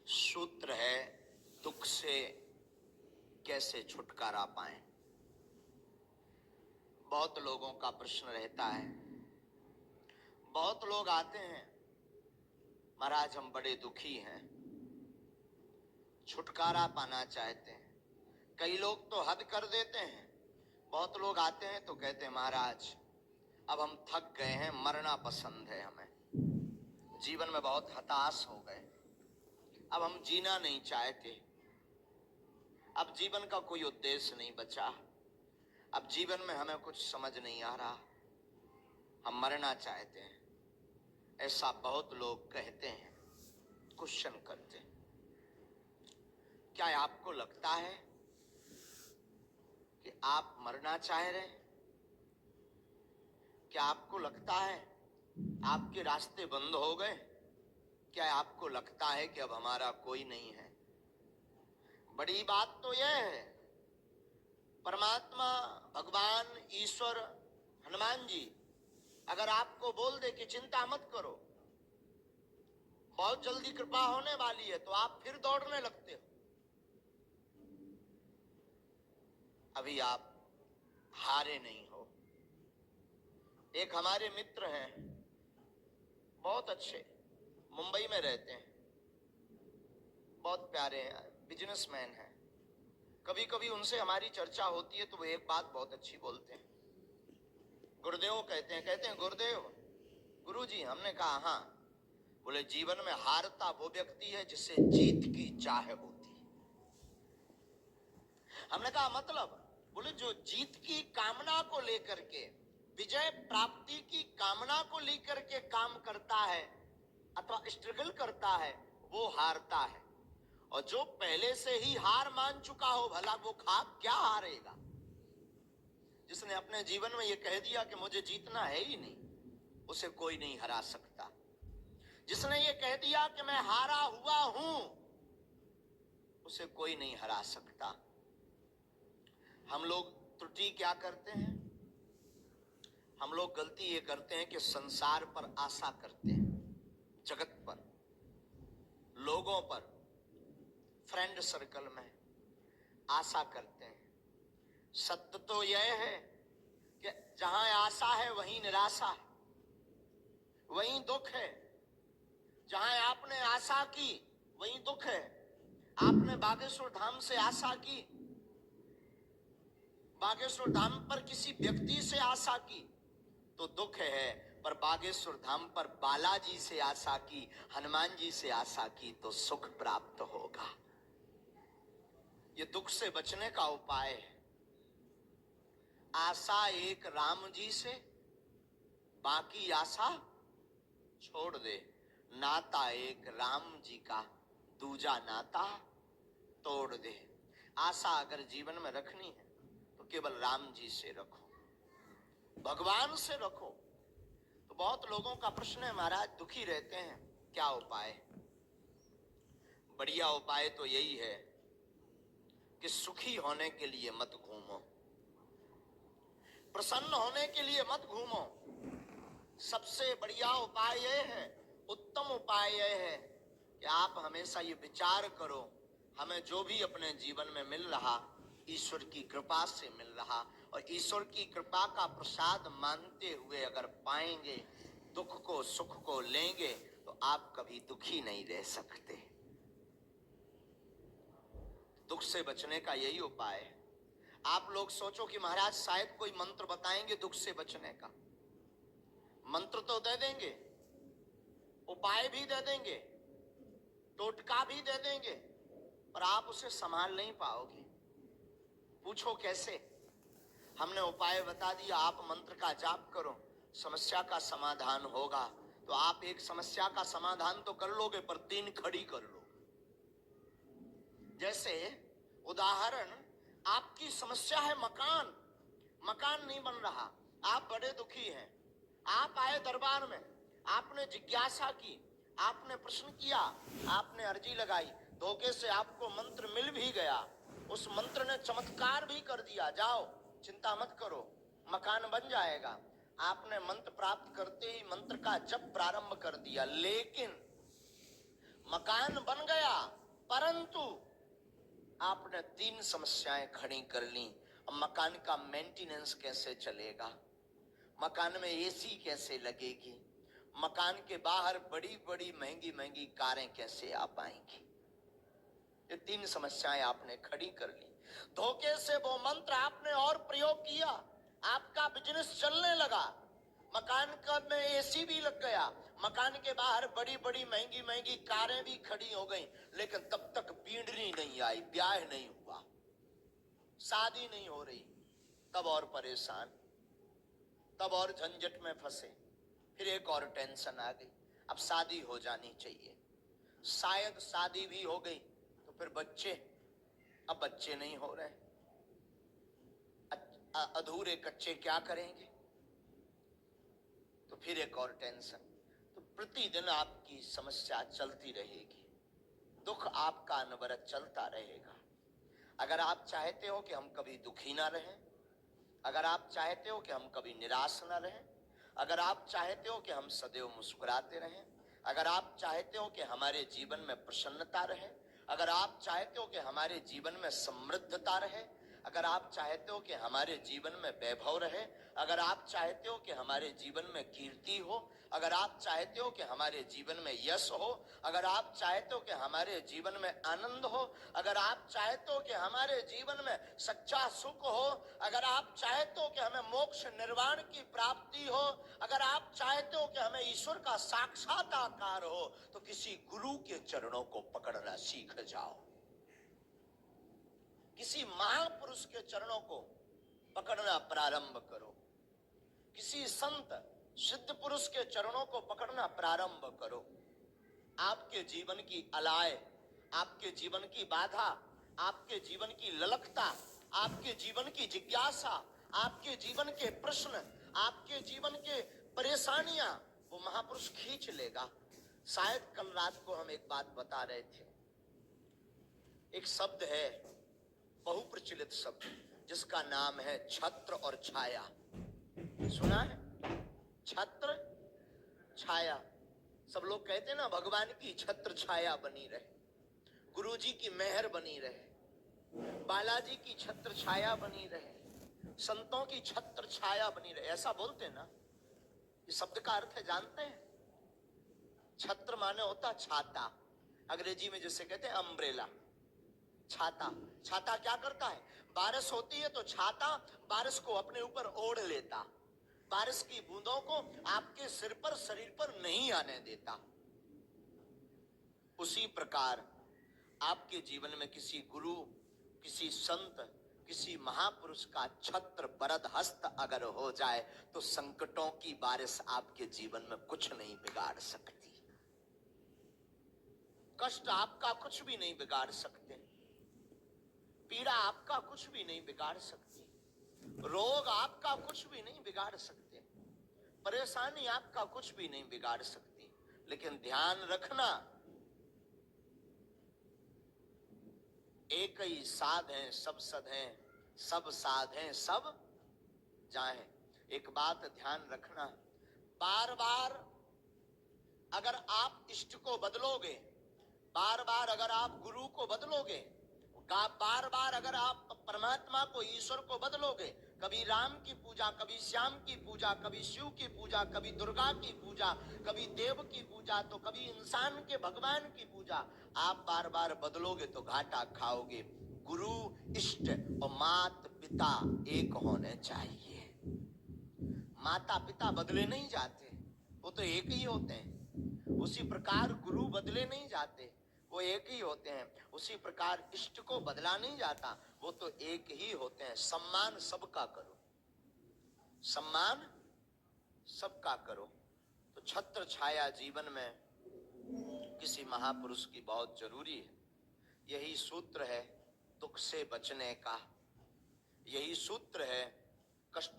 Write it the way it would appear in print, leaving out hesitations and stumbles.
सूत्र है दुख से कैसे छुटकारा पाएं। बहुत लोगों का प्रश्न रहता है, बहुत लोग आते हैं, महाराज हम बड़े दुखी हैं, छुटकारा पाना चाहते हैं। कई लोग तो हद कर देते हैं, बहुत लोग आते हैं तो कहते हैं महाराज अब हम थक गए हैं, मरना पसंद है हमें, जीवन में बहुत हताश हो गए, अब हम जीना नहीं चाहते, अब जीवन का कोई उद्देश्य नहीं बचा, अब जीवन में हमें कुछ समझ नहीं आ रहा, हम मरना चाहते हैं। ऐसा बहुत लोग कहते हैं, क्वेश्चन करते हैं। क्या आपको लगता है कि आप मरना चाह रहे हैं? क्या आपको लगता है आपके रास्ते बंद हो गए? क्या आपको लगता है कि अब हमारा कोई नहीं है? बड़ी बात तो यह है, परमात्मा भगवान ईश्वर हनुमान जी अगर आपको बोल दे कि चिंता मत करो, बहुत जल्दी कृपा होने वाली है, तो आप फिर दौड़ने लगते हो। अभी आप हारे नहीं हो। एक हमारे मित्र हैं, बहुत अच्छे, मुंबई में रहते हैं, बहुत प्यारे हैं, बिजनेसमैन हैं। कभी कभी उनसे हमारी चर्चा होती है तो वो एक बात बहुत अच्छी बोलते हैं, गुरुदेव कहते हैं गुरुदेव, गुरुजी। हमने कहा हाँ। बोले जीवन में हारता वो व्यक्ति है जिसे जीत की चाह होती है। हमने कहा मतलब? बोले जो जीत की कामना को लेकर के, विजय प्राप्ति की कामना को लेकर के काम करता है अथवा स्ट्रगल करता है, वो हारता है। और जो पहले से ही हार मान चुका हो, भला वो क्या हारेगा? जिसने अपने जीवन में ये कह दिया कि मुझे जीतना है ही नहीं, उसे कोई नहीं हरा सकता। जिसने ये कह दिया कि मैं हारा हुआ हूं, उसे कोई नहीं हरा सकता। हम लोग त्रुटि क्या करते हैं? हम लोग गलती ये करते हैं कि संसार पर आशा करते हैं, जगत पर, लोगों पर, फ्रेंड सर्कल में आशा करते हैं। सत्य तो यह है कि जहां आशा है वहीं निराशा है, वहीं दुख है। जहां आपने आशा की वहीं दुख है। आपने बागेश्वर धाम से आशा की, बागेश्वर धाम पर किसी व्यक्ति से आशा की तो दुख है, पर बागेश्वर धाम पर बालाजी से आशा की, हनुमान जी से आशा की तो सुख प्राप्त होगा। ये दुख से बचने का उपाय है। आशा एक राम जी से, बाकी आशा छोड़ दे। नाता एक राम जी का, दूजा नाता तोड़ दे। आशा अगर जीवन में रखनी है तो केवल राम जी से रखो, भगवान से रखो। तो बहुत लोगों का प्रश्न है महाराज दुखी रहते हैं, क्या उपाय? बढ़िया उपाय तो यही है कि सुखी होने के लिए मत घूमो, प्रसन्न होने के लिए मत घूमो। सबसे बढ़िया उपाय यह है, उत्तम उपाय यह है कि आप हमेशा ये विचार करो, हमें जो भी अपने जीवन में मिल रहा ईश्वर की कृपा से मिल रहा, और ईश्वर की कृपा का प्रसाद मानते हुए अगर पाएंगे, दुख को सुख को लेंगे, तो आप कभी दुखी नहीं रह सकते। दुख से बचने का यही उपाय है। आप लोग सोचो कि महाराज शायद कोई मंत्र बताएंगे दुख से बचने का। मंत्र तो दे देंगे, उपाय भी दे देंगे, टोटका भी दे देंगे, पर आप उसे संभाल नहीं पाओगे। पूछो कैसे? हमने उपाय बता दिया, आप मंत्र का जाप करो, समस्या का समाधान होगा। तो आप एक समस्या का समाधान तो कर लोगे, पर 3 खड़ी कर लोगे। जैसे उदाहरण, आपकी समस्या है मकान, मकान नहीं बन रहा, आप बड़े दुखी हैं, आप आए दरबार में, आपने जिज्ञासा की, आपने प्रश्न किया, आपने अर्जी लगाई, धोखे से आपको मंत्र मिल भी गया, उस मंत्र ने चमत्कार भी कर दिया, जाओ चिंता मत करो मकान बन जाएगा। आपने मंत्र प्राप्त करते ही मंत्र का जप प्रारंभ कर दिया, लेकिन मकान बन गया, परंतु आपने 3 समस्याएं खड़ी कर ली। अब मकान का मेंटेनेंस कैसे चलेगा, मकान में एसी कैसे लगेगी, मकान के बाहर बड़ी बड़ी महंगी महंगी कारें कैसे आ पाएंगी। ये 3 समस्याएं आपने खड़ी कर ली। धोखे से वो मंत्र आपने और प्रयोग किया, आपका बिजनेस चलने लगा, मकान का में एसी भी लग गया, मकान के बाहर बड़ी बड़ी महंगी महंगी कारें भी खड़ी हो गई, लेकिन तब तक बींडनी नहीं आई, ब्याह नहीं हुआ, शादी नहीं हो रही। तब और परेशान, तब और झंझट में फंसे। फिर एक और टेंशन आ गई, अब शादी हो जानी चाहिए। शायद शादी भी हो गई तो फिर बच्चे, अब बच्चे नहीं हो रहे, अधूरे कच्चे क्या करेंगे। तो फिर एक और टेंशन। तो प्रतिदिन आपकी समस्या चलती रहेगी, दुख आपका अनवरत चलता रहेगा। अगर आप चाहते हो कि हम कभी दुखी ना रहें, अगर आप चाहते हो कि हम कभी निराश ना रहें, अगर आप चाहते हो कि हम सदैव मुस्कुराते रहें, अगर आप चाहते हो कि हमारे जीवन में प्रसन्नता रहे, अगर आप चाहते हो कि हमारे जीवन में समृद्धता रहे, अगर आप चाहते हो कि हमारे जीवन में वैभव रहे, अगर आप चाहते हो कि हमारे जीवन में कीर्ति हो, अगर आप चाहते हो कि हमारे जीवन में यश हो, अगर आप चाहते हो कि हमारे जीवन में आनंद हो, अगर आप चाहते हो कि हमारे जीवन में सच्चा सुख हो, अगर आप चाहते हो कि हमें मोक्ष निर्वाण की प्राप्ति हो, अगर आप चाहते हो कि हमें ईश्वर का साक्षात्कार हो, तो किसी गुरु के चरणों को पकड़ना सीख जाओ, किसी महापुरुष के चरणों को पकड़ना प्रारंभ करो, किसी संत सिद्ध पुरुष के चरणों को पकड़ना प्रारंभ करो। आपके जीवन की अलाय, आपके जीवन की बाधा, आपके जीवन की ललकता, आपके जीवन की जिज्ञासा, आपके जीवन के प्रश्न, आपके जीवन के परेशानियां वो महापुरुष खींच लेगा। शायद कल रात को हम एक बात बता रहे थे, एक शब्द है, बहुप्रचलित शब्द, जिसका नाम है छत्र और छाया। सुना है? छत्र छाया। सब लोग कहते हैं ना, भगवान की छत्र छाया बनी रहे, गुरु जी की मेहर बनी रहे, बालाजी की छत्र छाया बनी रहे, संतों की छत्र छाया बनी रहे, ऐसा बोलते हैं ना। ये शब्द का अर्थ है जानते हैं? छत्र माने होता छाता, अंग्रेजी में जिसे कहते हैं अम्ब्रेला। छाता, छाता क्या करता है? बारिश होती है तो छाता बारिश को अपने ऊपर ओढ़ लेता, बारिश की बूंदों को आपके सिर पर, शरीर पर नहीं आने देता। उसी प्रकार आपके जीवन में किसी गुरु, किसी संत, किसी महापुरुष का छत्र वरद हस्त अगर हो जाए तो संकटों की बारिश आपके जीवन में कुछ नहीं बिगाड़ सकती, कष्ट आपका कुछ भी नहीं बिगाड़ सकते, पीड़ा आपका कुछ भी नहीं बिगाड़ सकती, रोग आपका कुछ भी नहीं बिगाड़ सकते, परेशानी आपका कुछ भी नहीं बिगाड़ सकती। लेकिन ध्यान रखना, एक ही साध हैं सब सध हैं, सब साध हैं सब जाएं। एक बात ध्यान रखना, बार बार अगर आप इष्ट को बदलोगे, बार बार अगर आप गुरु को बदलोगे, बार बार अगर आप परमात्मा को, ईश्वर को बदलोगे, कभी राम की पूजा, कभी श्याम की पूजा, कभी शिव की पूजा, कभी दुर्गा की पूजा, कभी देव की पूजा, तो कभी इंसान के भगवान की पूजा, आप बार बार बदलोगे तो घाटा खाओगे। गुरु, इष्ट और मात पिता एक होने चाहिए। माता पिता बदले नहीं जाते, वो तो एक ही होते हैं। उसी प्रकार गुरु बदले नहीं जाते, वो एक ही होते हैं। उसी प्रकार इष्ट को बदला नहीं जाता, वो तो एक ही होते हैं। सम्मान सबका करो, सम्मान सबका करो। तो छत्र छाया जीवन में किसी महापुरुष की बहुत जरूरी है। यही सूत्र है दुख से बचने का, यही सूत्र है कष्ट